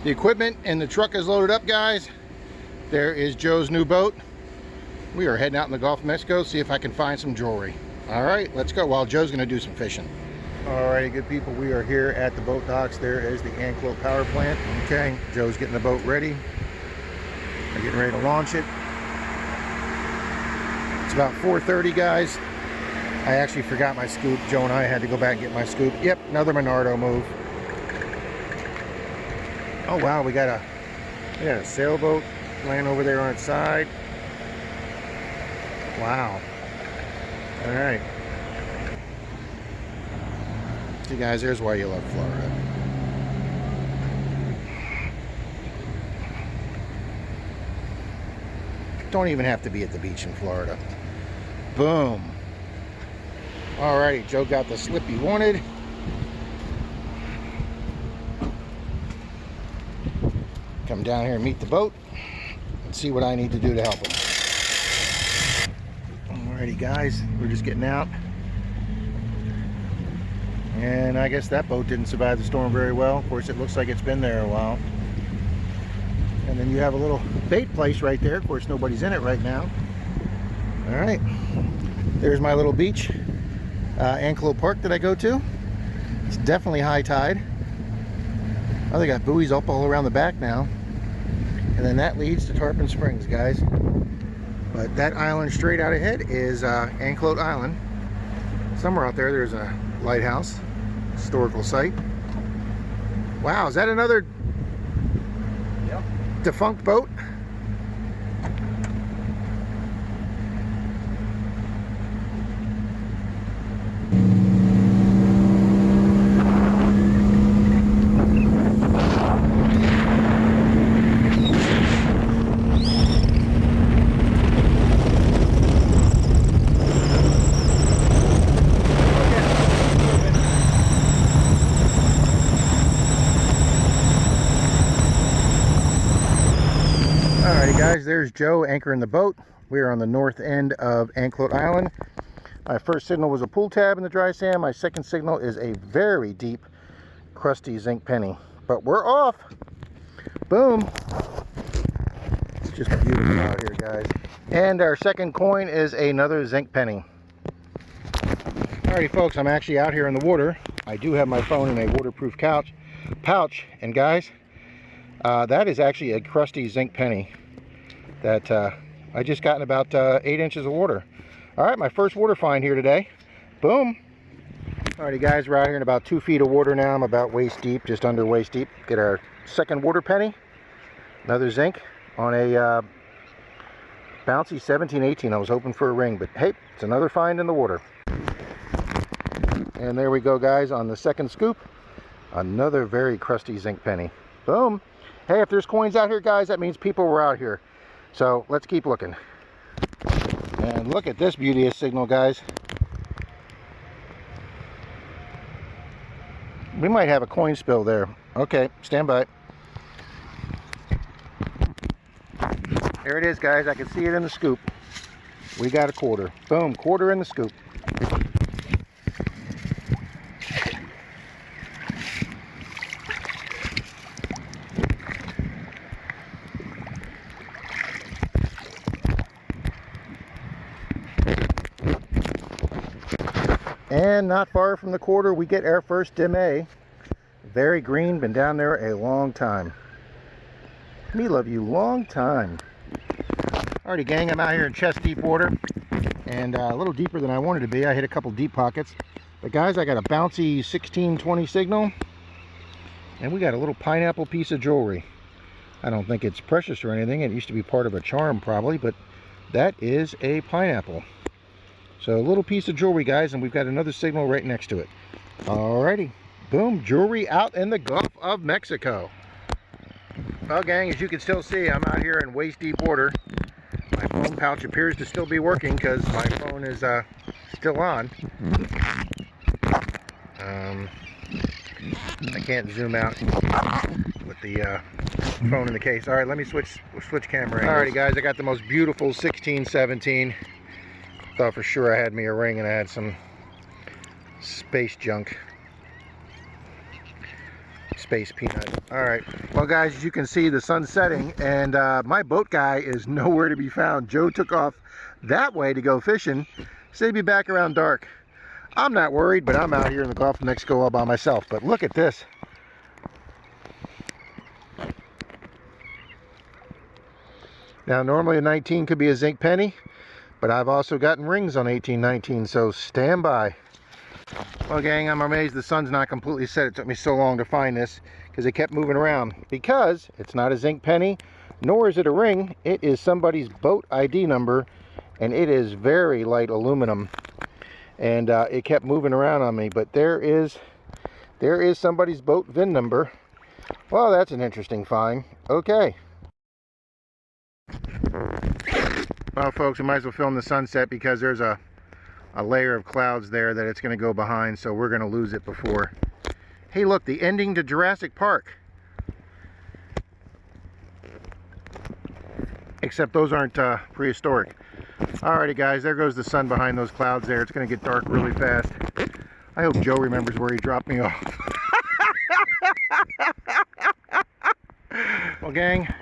The equipment and the truck is loaded up, guys. There is Joe's new boat. We are heading out in the Gulf of Mexico, see if I can find some jewelry. All right, let's go while Joe's gonna do some fishing. All righty, good people, we are here at the boat docks. There is the Anclote power plant. Okay, Joe's getting the boat ready. We're getting ready to launch it. It's about 4:30, guys. I actually forgot my scoop. Joe and I had to go back and get my scoop. Yep, another Monardo move. Oh wow, we got a sailboat laying over there on its side. Wow. All right. See guys, there's why you love Florida. Don't even have to be at the beach in Florida. Boom. Alrighty, Joe got the slip he wanted. Come down here and meet the boat and see what I need to do to help him. Alrighty guys, we're just getting out. And I guess that boat didn't survive the storm very well. Of course, it looks like it's been there a while. And then you have a little bait place right there. Of course, nobody's in it right now. Alright, there's my little beach. Anclote Park that I go to. It's definitely high tide. Oh, they got buoys up all around the back now. And then that leads to Tarpon Springs, guys. But that island straight out ahead is Anclote Island. Somewhere out there, there's a lighthouse, historical site. Wow, is that another defunct boat? Alrighty guys, there's Joe anchoring the boat. We are on the north end of Anclote Island. My first signal was a pull tab in the dry sand. My second signal is a very deep, crusty zinc penny. But we're off. Boom. It's just beautiful out here, guys. And our second coin is another zinc penny. Alrighty folks, I'm actually out here in the water. I do have my phone in a waterproof pouch. And guys, that is actually a crusty zinc penny that I just got in about 8 inches of water. All right, my first water find here today. Boom. Alrighty guys, we're out here in about 2 feet of water now. I'm about waist deep, just under waist deep. Get our second water penny. Another zinc on a bouncy 1718. I was hoping for a ring, but hey, it's another find in the water. And there we go guys, on the second scoop. Another very crusty zinc penny. Boom. Hey, if there's coins out here, guys, that means people were out here. So let's keep looking. And look at this beauteous signal, guys. We might have a coin spill there. Okay, stand by. There it is, guys. I can see it in the scoop. We got a quarter. Boom, quarter in the scoop. And not far from the quarter, we get our first Deme. Very green, been down there a long time. Me love you, long time. Alrighty gang, I'm out here in chest deep water. And a little deeper than I wanted to be. I hit a couple deep pockets. But guys, I got a bouncy 1620 signal. And we got a little pineapple piece of jewelry. I don't think it's precious or anything. It used to be part of a charm probably, but that is a pineapple. So a little piece of jewelry, guys, and we've got another signal right next to it. Alrighty, boom, jewelry out in the Gulf of Mexico. Well, gang, as you can still see, I'm out here in waist deep water. My phone pouch appears to still be working because my phone is still on. I can't zoom out with the phone in the case. All right, let me switch camera angles. Alrighty, guys, I got the most beautiful 1617. Thought for sure I had me a ring and I had some space junk. space peanut. All right, well guys, as you can see, the sun's setting, and my boat guy is nowhere to be found. Joe took off that way to go fishing, said he'd be back around dark. I'm not worried, but I'm out here in the Gulf of Mexico all by myself. But look at this. Now normally a 19 could be a zinc penny, but I've also gotten rings on 1819, so stand by. Well gang, I'm amazed the sun's not completely set. It took me so long to find this because it kept moving around. Because it's not a zinc penny, nor is it a ring. It is somebody's boat ID number, and it is very light aluminum. And it kept moving around on me, but there is somebody's boat VIN number. Well, that's an interesting find. Okay. Well folks, we might as well film the sunset because there's a layer of clouds there that it's going to go behind, so we're going to lose it before. Hey look, the ending to Jurassic Park. Except those aren't prehistoric. Alrighty guys, there goes the sun behind those clouds there. It's going to get dark really fast. I hope Joe remembers where he dropped me off. Well gang,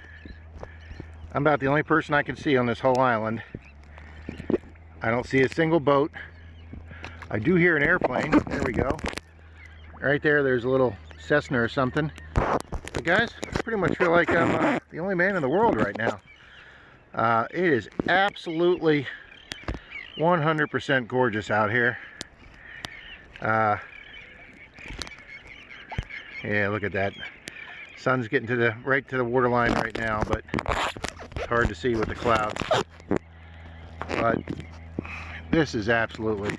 I'm about the only person I can see on this whole island. I don't see a single boat. I do hear an airplane. There we go. Right there, there's a little Cessna or something. But guys, I pretty much feel like I'm the only man in the world right now. It is absolutely 100% gorgeous out here. Yeah, look at that. Sun's getting to right to the waterline right now, but it's hard to see with the clouds. But this is absolutely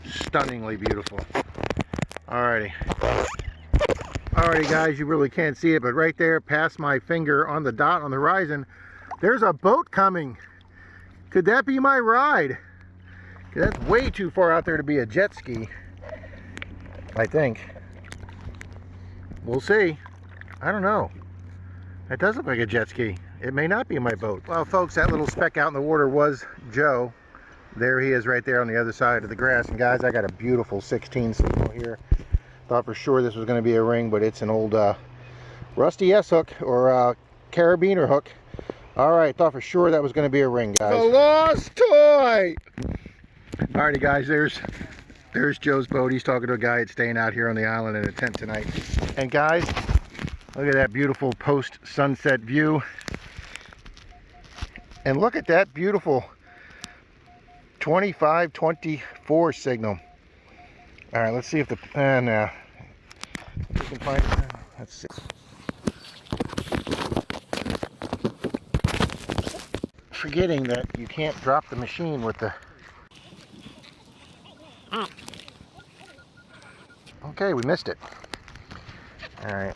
stunningly beautiful. Alrighty guys, you really can't see it, but right there past my finger on the dot on the horizon, there's a boat coming. Could that be my ride? That's way too far out there to be a jet ski, I think. We'll see. I don't know. That does look like a jet ski. It may not be my boat. Well folks, that little speck out in the water was Joe. There he is right there on the other side of the grass. And guys, I got a beautiful 16 signal here. Thought for sure this was going to be a ring, but it's an old rusty S hook or carabiner hook. Alright, thought for sure that was going to be a ring, guys. The lost toy! Alrighty guys, there's Joe's boat. He's talking to a guy that's staying out here on the island in a tent tonight. And guys, look at that beautiful post-sunset view. And look at that beautiful 2524 signal. All right, let's see if the now we can find it. Let's see. Forgetting that you can't drop the machine with the. Okay, we missed it. All right.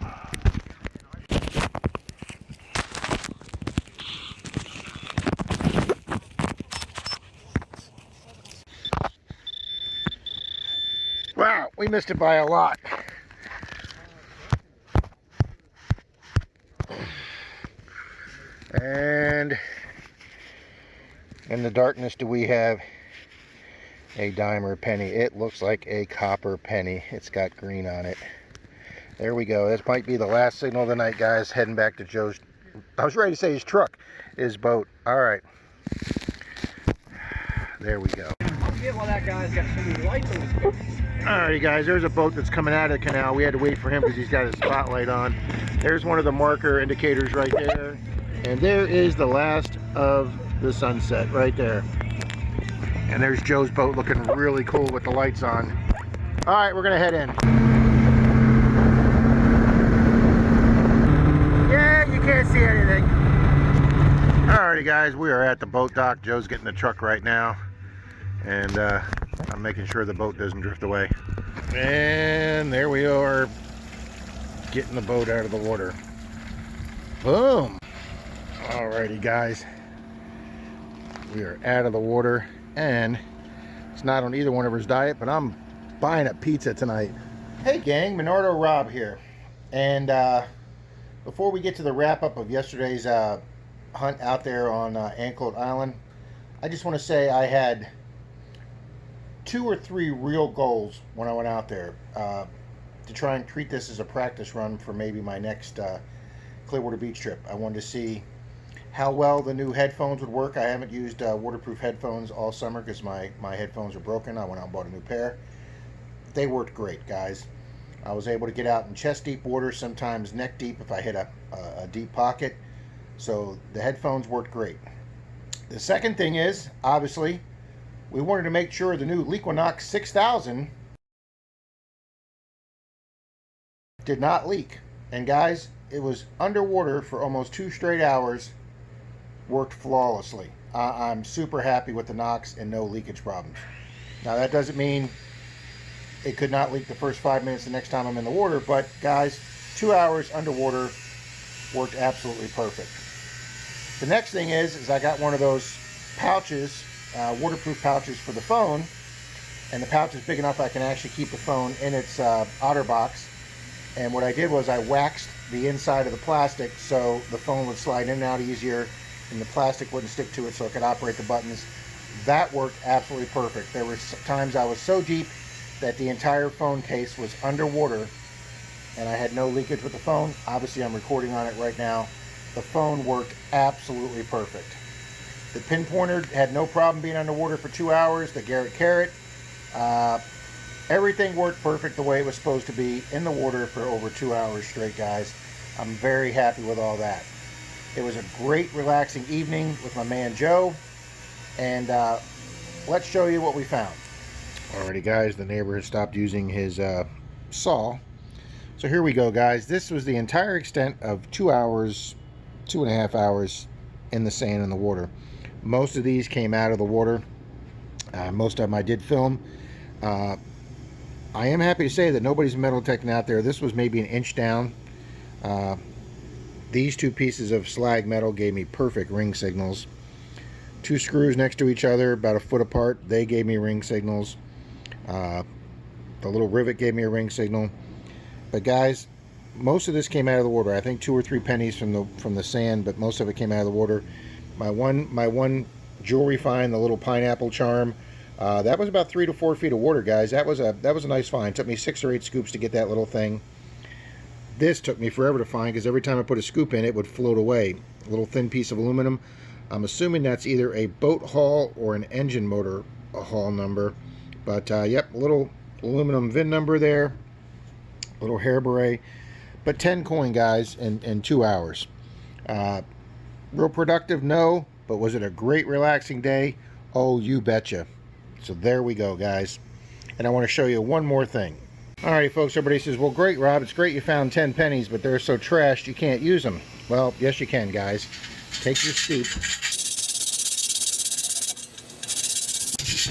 Wow, we missed it by a lot. And in the darkness, do we have a dime or a penny? It looks like a copper penny. It's got green on it. There we go. This might be the last signal of the night, guys. Heading back to Joe's, I was ready to say his truck, his boat. All right. There we go. Well, that guy's got so many lights on his boat. Alrighty guys, there's a boat that's coming out of the canal. We had to wait for him because he's got his spotlight on. There's one of the marker indicators right there. And there is the last of the sunset right there. And there's Joe's boat looking really cool with the lights on. Alright, we're going to head in. Yeah, you can't see anything. Alrighty guys, we are at the boat dock. Joe's getting the truck right now. And I'm making sure the boat doesn't drift away. And there we are, getting the boat out of the water. Boom! Alrighty guys, we are out of the water, and it's not on either one of us diet, but I'm buying a pizza tonight. Hey gang, Minardo Rob here. And before we get to the wrap up of yesterday's hunt out there on Anclote Island, I just want to say I had 2 or 3 real goals when I went out there. to try and treat this as a practice run for maybe my next Clearwater Beach trip. I wanted to see how well the new headphones would work. I haven't used waterproof headphones all summer because my headphones are broken. I went out and bought a new pair. They worked great, guys. I was able to get out in chest deep water, sometimes neck deep if I hit a deep pocket. So the headphones worked great. The second thing is, obviously, we wanted to make sure the new Equinox 6000 did not leak. And guys, it was underwater for almost 2 straight hours, worked flawlessly. I'm super happy with the Nox and no leakage problems. Now that doesn't mean it could not leak the first 5 minutes the next time I'm in the water, but guys, 2 hours underwater worked absolutely perfect. The next thing is I got one of those pouches, waterproof pouches for the phone, and the pouch is big enough I can actually keep the phone in its otter box. And what I did was I waxed the inside of the plastic so the phone would slide in and out easier and the plastic wouldn't stick to it so it could operate the buttons. That worked absolutely perfect. There were times I was so deep that the entire phone case was underwater and I had no leakage with the phone. Obviously I'm recording on it right now. The phone worked absolutely perfect. The pinpointer had no problem being underwater for 2 hours. The Garrett Carrot, everything worked perfect the way it was supposed to be in the water for over 2 hours straight, guys. I'm very happy with all that. It was a great relaxing evening with my man Joe, and let's show you what we found. Alrighty guys, the neighbor has stopped using his saw. So here we go, guys. This was the entire extent of 2 hours, 2.5 hours in the sand and the water. Most of these came out of the water. Most of them I did film. I am happy to say that nobody's metal detecting out there. This was maybe an inch down. These 2 pieces of slag metal gave me perfect ring signals. 2 screws next to each other, about a foot apart, they gave me ring signals. The little rivet gave me a ring signal. But guys, most of this came out of the water. I think 2 or 3 pennies from the sand, but most of it came out of the water. My one jewelry find, the little pineapple charm, that was about 3 to 4 feet of water, guys. That was a nice find. It took me 6 or 8 scoops to get that little thing. This took me forever to find because every time I put a scoop in, it would float away. A little thin piece of aluminum. I'm assuming that's either a boat hull or an engine motor hull number. But yep, little aluminum VIN number there. Little hair beret. But 10 coin, guys, in 2 hours. Real productive? No. But was it a great relaxing day? Oh, you betcha. So there we go, guys. And I want to show you one more thing. Alright folks, everybody says, well great Rob, it's great you found 10 pennies, but they're so trashed you can't use them. Well, yes you can, guys. Take your scoop.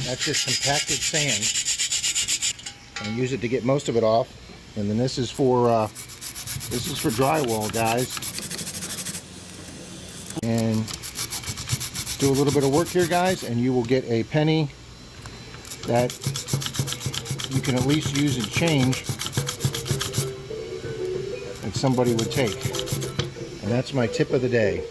That's just compacted sand. And use it to get most of it off. And then this is for drywall, guys. And do a little bit of work here, guys, and you will get a penny that you can at least use as change that somebody would take. And that's my tip of the day.